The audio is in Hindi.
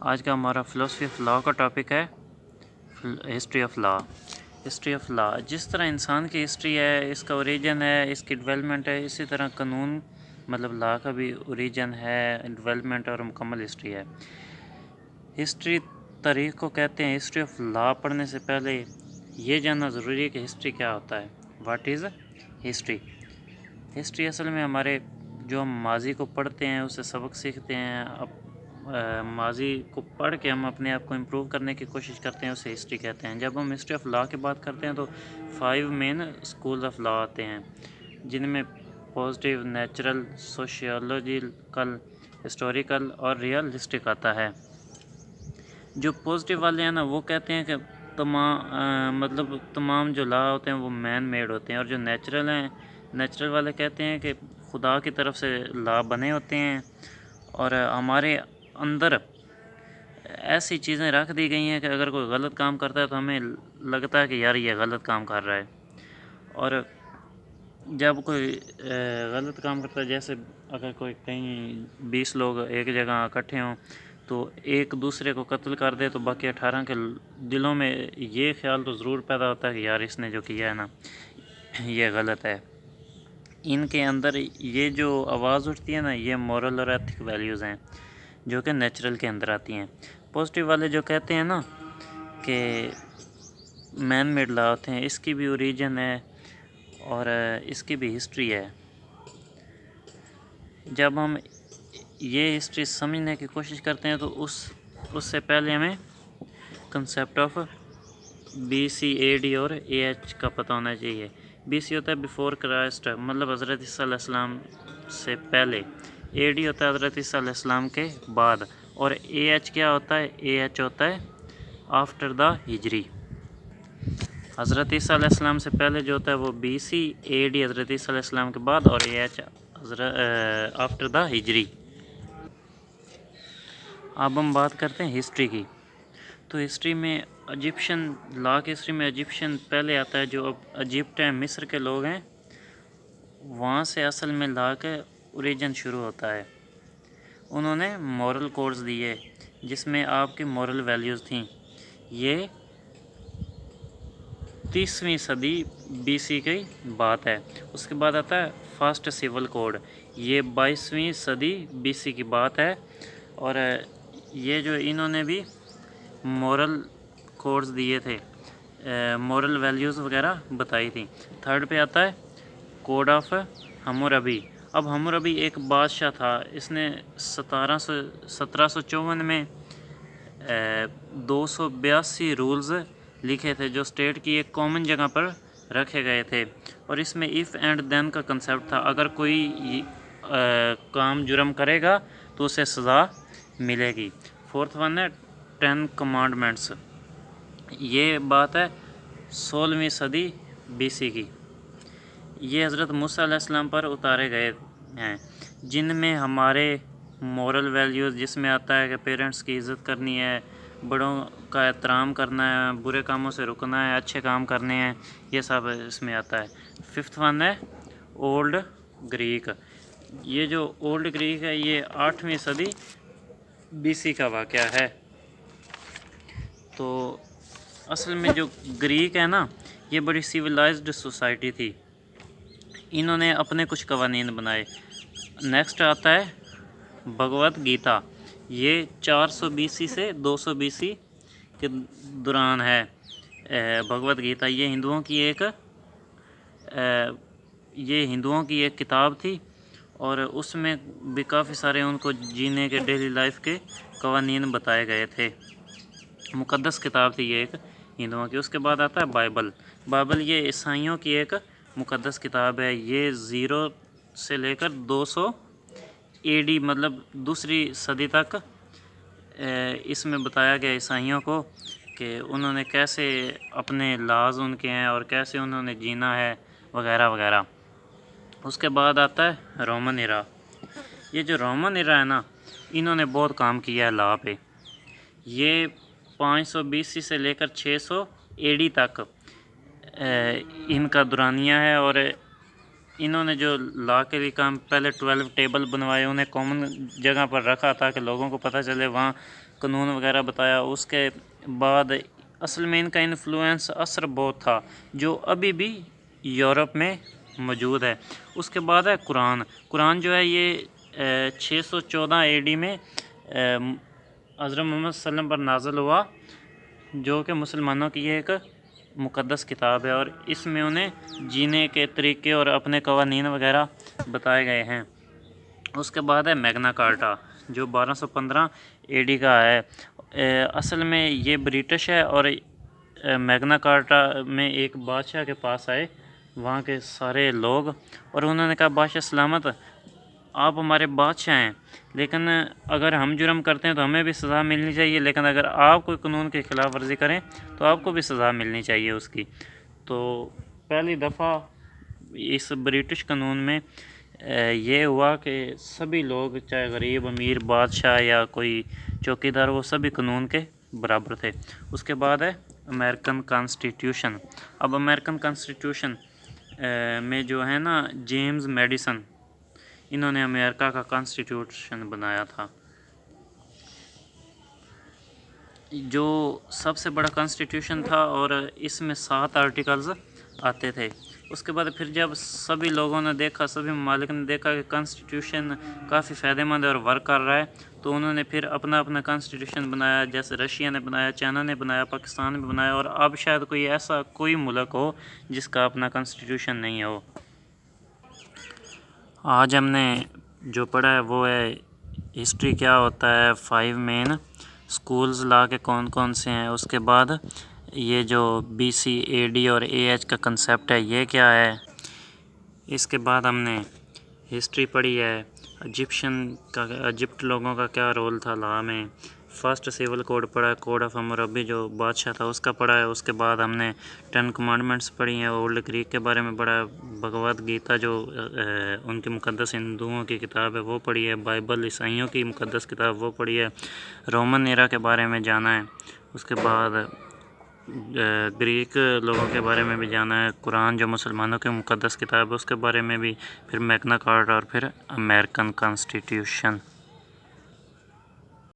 आज का हमारा फ़िलोसफी ऑफ लॉ का टॉपिक है history of law. History of law जिस तरह इंसान की हिस्ट्री है, इसका ओरिजिन है, इसकी डेवलपमेंट है, इसी तरह कानून मतलब लॉ का भी ओरिजिन है, डेवलपमेंट और मुकम्मल हिस्ट्री है। हिस्ट्री तारीख़ को कहते हैं। हिस्ट्री ऑफ लॉ पढ़ने से पहले ये जानना ज़रूरी है कि हिस्ट्री क्या होता है। What is history? हिस्ट्री असल में हमारे जो हम माजी को पढ़ते हैं उससे सबक सीखते हैं। अब माजी को पढ़ के हम अपने आप को इम्प्रूव करने की कोशिश करते हैं, उसे हिस्ट्री कहते हैं। जब हम हिस्ट्री ऑफ लॉ की बात करते हैं तो 5 मेन स्कूल ऑफ लॉ आते हैं, जिनमें पॉजिटिव, नेचुरल, सोशियोलॉजिकल, हिस्टोरिकल और रियलिस्टिक आता है। जो पॉजिटिव वाले हैं ना, वो कहते हैं कि मतलब तमाम जो लॉ होते हैं वो मैन मेड होते हैं। और जो नेचुरल हैं, नेचुरल वाले कहते हैं कि खुदा की तरफ से लॉ बने होते हैं और हमारे अंदर ऐसी चीज़ें रख दी गई हैं कि अगर कोई गलत काम करता है तो हमें लगता है कि यार ये गलत काम कर रहा है। और जब कोई गलत काम करता है, जैसे अगर कोई कहीं 20 लोग एक जगह इकट्ठे हों तो एक दूसरे को कत्ल कर दे, तो बाकी 18 के दिलों में ये ख्याल तो ज़रूर पैदा होता है कि यार इसने जो किया है ना ये गलत है। इनके अंदर ये जो आवाज़ उठती है ना, ये मॉरल और एथिक वैल्यूज़ हैं जो कि नेचुरल के अंदर आती हैं। पॉजिटिव वाले जो कहते हैं ना कि मैन मेड लॉ होते हैं, इसकी भी ओरिजिन है और इसकी भी हिस्ट्री है। जब हम ये हिस्ट्री समझने की कोशिश करते हैं तो उससे पहले हमें कंसेप्ट ऑफ BC, AD और AH का पता होना चाहिए। BC होता है बिफ़ोर क्राइस्ट, मतलब हज़रत ईसा अलैहिस्सलाम से पहले। AD होता है हज़रत ईसा अलैहिस्सलाम के बाद। और AH क्या होता है? AH होता है आफ्टर द हिजरी। हज़रत ईसा अलैहिस्सलाम से पहले जो होता है वो BC, AD हज़रत ईसा अलैहिस्सलाम के बाद और AH आफ्टर द हिजरी। अब हम बात करते हैं हिस्ट्री की। तो हिस्ट्री में इजिप्शियन लॉ की हिस्ट्री में इजिप्शियन पहले आता है। जो अब इजिप्ट है, मिस्र के लोग हैं, वहाँ से असल में लॉ का ओरिजिन शुरू होता है। उन्होंने मॉरल कोड्स दिए जिसमें आपकी मॉरल वैल्यूज़ थी। ये 30वीं सदी BC की बात है। उसके बाद आता है फर्स्ट सिविल कोड, ये 22वीं सदी BC की बात है। और ये जो इन्होंने भी मॉरल कोड्स दिए थे, मॉरल वैल्यूज़ वगैरह बताई थी। थर्ड पे आता है कोड ऑफ हम्मुरबी। अब हम्मुरबी एक बादशाह था, इसने 1754 में 282 रूल्स लिखे थे जो स्टेट की एक कॉमन जगह पर रखे गए थे। और इसमें इफ़ एंड देन का कंसेप्ट था। अगर कोई काम जुर्म करेगा तो उसे सज़ा मिलेगी। फोर्थ वन है 10 कमांडमेंट्स। ये बात है 16वीं सदी BC की। ये हज़रत मूसा अलैहिस्सलाम पर उतारे गए हैं, जिनमें हमारे मॉरल वैल्यूज़, जिसमें आता है कि पेरेंट्स की इज़्ज़त करनी है, बड़ों का एहतराम करना है, बुरे कामों से रुकना है, अच्छे काम करने हैं, ये सब इसमें आता है। फिफ्थ वन है ओल्ड ग्रीक। ये जो ओल्ड ग्रीक है ये 8वीं सदी BC का वाक़या है। तो असल में जो ग्रीक है ना, ये बड़ी सिविलाइज्ड सोसाइटी थी। इन्होंने अपने कुछ कवानीन बनाए। नेक्स्ट आता है भगवत गीता। ये 400 BC से 200 BC के दौरान है। भगवत गीता ये हिंदुओं की एक किताब थी और उसमें भी काफ़ी सारे उनको जीने के डेली लाइफ के कवानीन बताए गए थे। मुक़द्दस किताब थी ये एक हिंदुओं की। उसके बाद आता है बाइबल ये ईसाइयों की एक मुक़द्दस किताब है। ये 0 से लेकर 200 AD मतलब दूसरी सदी तक इसमें बताया गया ईसाइयों को कि उन्होंने कैसे अपने लाज उनके हैं और कैसे उन्होंने जीना है वगैरह वगैरह। उसके बाद आता है रोमन इरा। ये जो रोमन इरा है ना, इन्होंने बहुत काम किया है लॉ पे। ये 500 BC से लेकर 600 AD तक इनका दुरानिया है। और इन्होंने जो लॉ के लिए काम पहले 12 टेबल बनवाए, उन्हें कॉमन जगह पर रखा ताकि लोगों को पता चले, वहाँ कानून वगैरह बताया। उसके बाद असल में इनका इन्फ्लुएंस असर बहुत था जो अभी भी यूरोप में मौजूद है। उसके बाद है कुरान। कुरान जो है ये 614 AD में हज़रत मोहम्मद सल्लल्लाहु अलैहि वसल्लम पर नाज़िल हुआ, जो कि मुसलमानों की ये एक मुक़द्दस किताब है और इसमें उन्हें जीने के तरीके और अपने कवानीन वगैरह बताए गए हैं। उसके बाद है मैग्ना कार्टा जो 1215 AD का है। असल में ये ब्रिटिश है और मैग्ना कार्टा में एक बादशाह के पास आए वहाँ के सारे लोग, और उन्होंने कहा बादशाह सलामत, आप हमारे बादशाह हैं, लेकिन अगर हम जुर्म करते हैं तो हमें भी सज़ा मिलनी चाहिए, लेकिन अगर आप कोई कानून की खिलाफ वर्जी करें तो आपको भी सज़ा मिलनी चाहिए उसकी। तो पहली दफ़ा इस ब्रिटिश कानून में ये हुआ कि सभी लोग, चाहे गरीब अमीर बादशाह या कोई चौकीदार, वो सभी कानून के बराबर थे। उसके बाद है अमेरिकन कॉन्स्टिट्यूशन। अब अमेरिकन कॉन्स्टिट्यूशन में जो है ना, जेम्स मैडिसन, इन्होंने अमेरिका का कॉन्स्टिट्यूशन बनाया था, जो सबसे बड़ा कॉन्स्टिट्यूशन था और इसमें 7 आर्टिकल्स आते थे। उसके बाद फिर जब सभी लोगों ने देखा, सभी ममालिक ने देखा कि कॉन्स्टिट्यूशन काफ़ी फ़ायदेमंद है और वर्क कर रहा है, तो उन्होंने फिर अपना अपना कॉन्स्टिट्यूशन बनाया। जैसे रशिया ने बनाया, चाइना ने बनाया, पाकिस्तान ने बनाया, और अब शायद कोई ऐसा कोई मुल्क हो जिसका अपना कॉन्स्टिट्यूशन नहीं हो। आज हमने जो पढ़ा है वो है हिस्ट्री क्या होता है, 5 मेन स्कूल्स लॉ के कौन कौन से हैं। उसके बाद ये जो BC AD और AH का कंसेप्ट है ये क्या है। इसके बाद हमने हिस्ट्री पढ़ी है, इजिप्ट लोगों का क्या रोल था लॉ में। फर्स्ट सिविल कोड पढ़ा है, कोड ऑफ हम्मुरबी जो बादशाह था उसका पढ़ा है। उसके बाद हमने 10 कमांडमेंट्स पढ़ी हैं, ओल्ड ग्रीक के बारे में पढ़ा है, भगवद गीता जो उनकी मुक़द्दस हिंदुओं की किताब है वो पढ़ी है, बाइबल ईसाइयों की मुक़द्दस किताब वो पढ़ी है, रोमन एरा के बारे में जाना है। उसके बाद ग्रीक लोगों के बारे में भी जाना है, कुरान जो मुसलमानों की मुक़द्दस किताब है उसके बारे में भी, फिर मैग्ना कार्टा और फिर अमेरिकन कॉन्स्टिट्यूशन।